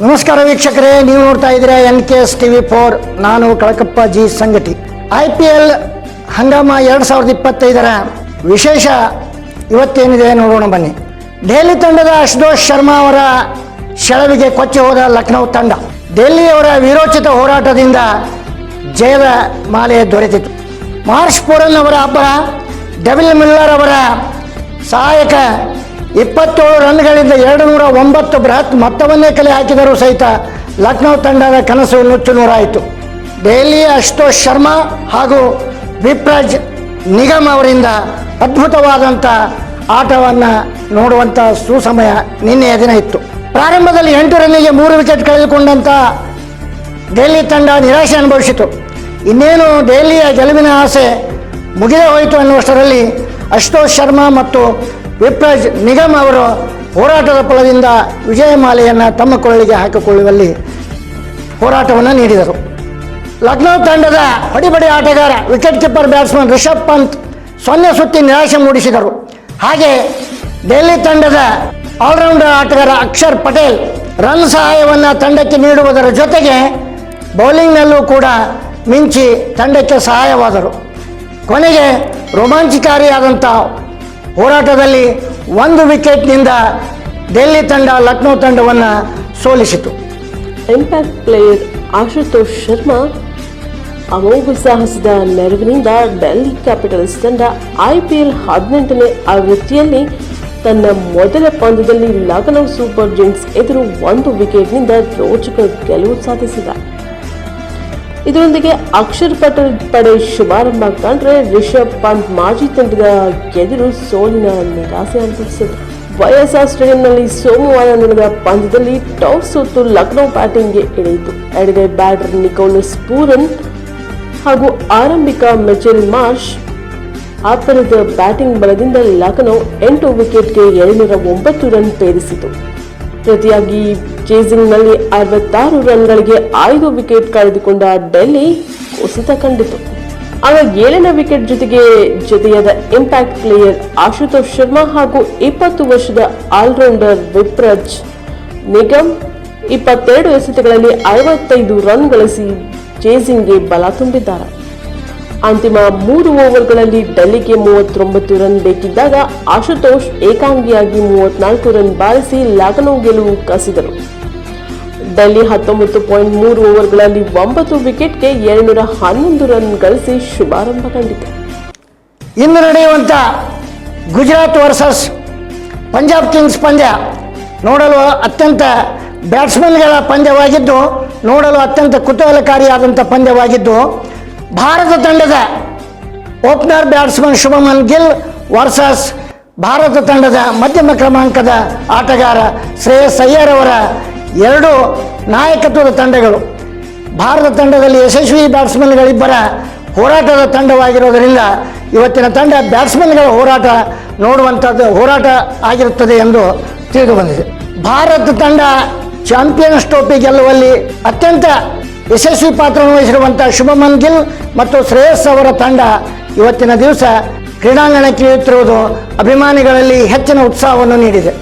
ನಮಸ್ಕಾರ ವೀಕ್ಷಕರೇ, ನೀವು ನೋಡ್ತಾ ಇದ್ದೀರಾ NKS TV4. ನಾನು ಕಳಕಪ್ಪ ಜಿ ಸಂಗಟಿ. IPL ಹಂಗಾಮ 2025ರ ವಿಶೇಷ ಇವತ್ತೇನಿದೆ ನೋಡೋಣ ಬನ್ನಿ. ದೆಹಲಿ ತಂಡದ ಅಶುತೋಷ್ ಶರ್ಮಾ ಅವರ ಸೆಳವಿಗೆ ಕೊಚ್ಚಿ ಹೋದ ಲಕ್ನೋ ತಂಡ ದೆಹಲಿಯವರ ವೀರೋಚಿತ ಹೋರಾಟದಿಂದ ಜಯದ ಮಾಲೆ ದೊರೆತಿತು. ಮಾರ್ಷ್ ಪೂರನ್ ಅವರ ಅಬ್ಬರ, ಡೆವಿಲ್ ಮಿಲ್ಲರ್ ಅವರ ಸಹಾಯಕ 27 ರನ್ಗಳಿಂದ 209 ಬೃಹತ್ ಮೊತ್ತವನ್ನೇ ಕಲೆ ಹಾಕಿದರೂ ಸಹಿತ ಲಕ್ನೋ ತಂಡದ ಕನಸು ನುಚ್ಚು ನೂರಾಯಿತು. ದೆಹಲಿಯ ಅಶುತೋಷ್ ಶರ್ಮಾ ಹಾಗೂ ವಿಪ್ರಜ್ ನಿಗಮ್ ಅವರಿಂದ ಅದ್ಭುತವಾದಂಥ ಆಟವನ್ನು ನೋಡುವಂಥ ಸುಸಮಯ ನಿನ್ನೆಯ ದಿನ ಇತ್ತು. ಪ್ರಾರಂಭದಲ್ಲಿ 8 ರನ್ನಿಗೆ 3 ವಿಕೆಟ್ ಕಳೆದುಕೊಂಡಂಥ ದೆಹಲಿ ತಂಡ ನಿರಾಶೆ ಅನುಭವಿಸಿತು. ಇನ್ನೇನು ದೆಹಲಿಯ ಗೆಲುವಿನ ಆಸೆ ಮುಗಿದೇ ಹೋಯಿತು ಅನ್ನುವಷ್ಟರಲ್ಲಿ ಅಶುತೋಷ್ ಶರ್ಮಾ ಮತ್ತು ವಿಪ್ರಜ್ ನಿಗಮ್ ಅವರು ಹೋರಾಟದ ಫಲದಿಂದ ವಿಜಯಮಾಲೆಯನ್ನು ತಮ್ಮ ಕೊಳ್ಳಿಗೆ ಹಾಕಿಕೊಳ್ಳುವಲ್ಲಿ ಹೋರಾಟವನ್ನು ನೀಡಿದರು. ಲಕ್ನೋ ತಂಡದ ಹೊಡಿಬಡಿ ಆಟಗಾರ wicket keeper batsman Rishabh Pant 0 ಸುತ್ತಿ ನಿರಾಶೆ ಮೂಡಿಸಿದರು. ಹಾಗೆ ದೆಹಲಿ ತಂಡದ ಆಲ್ರೌಂಡರ್ ಆಟಗಾರ ಅಕ್ಷರ್ ಪಟೇಲ್ ರನ್ ಸಹಾಯವನ್ನು ತಂಡಕ್ಕೆ ನೀಡುವುದರ ಜೊತೆಗೆ ಬೌಲಿಂಗ್ನಲ್ಲೂ ಕೂಡ ಮಿಂಚಿ ತಂಡಕ್ಕೆ ಸಹಾಯವಾದರು. ಕೊನೆಗೆ ರೋಮಾಂಚಕಾರಿಯಾದಂಥ ಹೋರಾಟದಲ್ಲಿ 1 ವಿಕೆಟ್ನಿಂದ ದೆಹಲಿ ತಂಡ ಲಕ್ನೋ ತಂಡವನ್ನು ಸೋಲಿಸಿತು. ಇಂಪ್ಯಾಕ್ಟ್ ಪ್ಲೇಯರ್ ಆಶುತೋಷ್ ಶರ್ಮಾ ಅಮೋಘ ಸಾಹಸದ ನೆರವಿನಿಂದ ಡೆಲ್ಲಿ ಕ್ಯಾಪಿಟಲ್ಸ್ ತಂಡ IPL 18ನೇ ಆವೃತ್ತಿಯಲ್ಲಿ ತನ್ನ ಮೊದಲ ಪಂದ್ಯದಲ್ಲಿ ಲಕ್ನೋ ಸೂಪರ್ ಜೈಂಟ್ಸ್ ಎದುರು 1 ವಿಕೆಟ್ನಿಂದ ರೋಚಕ ಗೆಲುವು ಸಾಧಿಸಿದೆ. ಇದರೊಂದಿಗೆ ಅಕ್ಷರ್ ಪಟೇಲ್ ಪಡೆ ಶುಭಾರಂಭ ಕಂಡ್ರೆ ರಿಷಬ್ ಪಂತ್ ಮಾಜಿ ತಂಡದ ಎದುರು ಸೋಲಿನ ನಿರಾಸೆ ಅನುಭವಿಸಿದರು. YSR ಸ್ಟೇಡಿಯಂನಲ್ಲಿ ಸೋಮವಾರ ನಡೆದ ಪಂದ್ಯದಲ್ಲಿ ಟಾಸ್ ಸೋತು ಲಕ್ನೋ ಬ್ಯಾಟಿಂಗ್ಗೆ ಇಳಿಯಿತು. ಎಡಗೈ ಬ್ಯಾಟರ್ ನಿಕೋಲಸ್ ಪೂರನ್ ಹಾಗೂ ಆರಂಭಿಕ ಮಿಚೆಲ್ ಮಾರ್ಷ್ ಅಬ್ಬರದ ಬ್ಯಾಟಿಂಗ್ ಬಲದಿಂದ ಲಕ್ನೋ 8 ವಿಕೆಟ್ಗೆ 209 ರನ್ ಪೇರಿಸಿತು. ಪ್ರತಿಯಾಗಿ ಚೇಸಿಂಗ್ನಲ್ಲಿ 66 ರನ್ಗಳಿಗೆ 5 ವಿಕೆಟ್ ಕಳೆದುಕೊಂಡ ಡೆಲ್ಲಿ ಕುಸಿತ ಕಂಡಿತು. ಆಗ 7ನೇ ವಿಕೆಟ್ ಜೊತೆಯಾದ ಇಂಪ್ಯಾಕ್ಟ್ ಪ್ಲೇಯರ್ ಆಶುತೋಷ್ ಶರ್ಮಾ ಹಾಗೂ 20 ವರ್ಷದ ಆಲ್ರೌಂಡರ್ ವಿಪ್ರಜ್ ನಿಗಮ್ 22 ಎಸೆತಗಳಲ್ಲಿ 55 ರನ್ ಗಳಿಸಿ ಚೇಸಿಂಗ್ಗೆ ಬಲ ತುಂಬಿದ್ದಾರೆ. ಅಂತಿಮ 3 ಓವರ್ಗಳಲ್ಲಿ ಡೆಲ್ಲಿಗೆ 39 ರನ್ ಬೇಕಿದ್ದಾಗ ಆಶುತೋಷ್ ಏಕಾಂಗಿಯಾಗಿ 34 ರನ್ ಬಾರಿಸಿ ಲಕ್ನೋ ಗೆಲುವು ಕಸಿದರು. ಡೆಲ್ಲಿ 19.3 ಓವರ್ಗಳಲ್ಲಿ 9 ವಿಕೆಟ್ಗೆ 211 ರನ್ ಗಳಿಸಿ ಶುಭಾರಂಭ ಕಂಡಿತು. ಇಂದು ನಡೆಯುವಂಥ ಗುಜರಾತ್ ವರ್ಸಸ್ ಪಂಜಾಬ್ ಕಿಂಗ್ಸ್ ಪಂದ್ಯ ನೋಡಲು ಅತ್ಯಂತ ಬ್ಯಾಟ್ಸ್ಮನ್ಗಳ ಪಂದ್ಯವಾಗಿದ್ದು, ನೋಡಲು ಅತ್ಯಂತ ಕುತೂಹಲಕಾರಿಯಾದಂಥ ಪಂದ್ಯವಾಗಿದ್ದು, ಭಾರತ ತಂಡದ opener batsman Shubman Gill versus Bharat ತಂಡದ ಮಧ್ಯಮ ಕ್ರಮಾಂಕದ ಆಟಗಾರ ಶ್ರೇಯಸ್ ಅಯ್ಯರ್ ಅವರ 2 ನಾಯಕತ್ವದ ತಂಡಗಳು. ಭಾರತ ತಂಡದಲ್ಲಿ ಯಶಸ್ವಿ ಬ್ಯಾಟ್ಸ್ಮನ್ಗಳಿಬ್ಬರ ಹೋರಾಟದ ತಂಡವಾಗಿರೋದರಿಂದ ಇವತ್ತಿನ ತಂಡ ಬ್ಯಾಟ್ಸ್ಮನ್ಗಳ ಹೋರಾಟ ನೋಡುವಂಥದ್ದು ಹೋರಾಟ ಆಗಿರುತ್ತದೆ ಎಂದು ತಿಳಿದು ಬಂದಿದೆ. ಭಾರತ ತಂಡ ಚಾಂಪಿಯನ್ಸ್ ಟ್ರೋಫಿ ಗೆಲ್ಲುವಲ್ಲಿ ಅತ್ಯಂತ ಯಶಸ್ವಿ ಪಾತ್ರವನ್ನು ವಹಿಸಿರುವಂಥ ಶುಭಮನ್ ಗಿಲ್ ಮತ್ತು ಶ್ರೇಯಸ್ ಅವರ ತಂಡ ಇವತ್ತಿನ ದಿವಸ ಕ್ರೀಡಾಂಗಣಕ್ಕೆ ಇಳಿಯುತ್ತಿರುವುದು ಅಭಿಮಾನಿಗಳಲ್ಲಿ ಹೆಚ್ಚಿನ ಉತ್ಸಾಹವನ್ನು ನೀಡಿದೆ.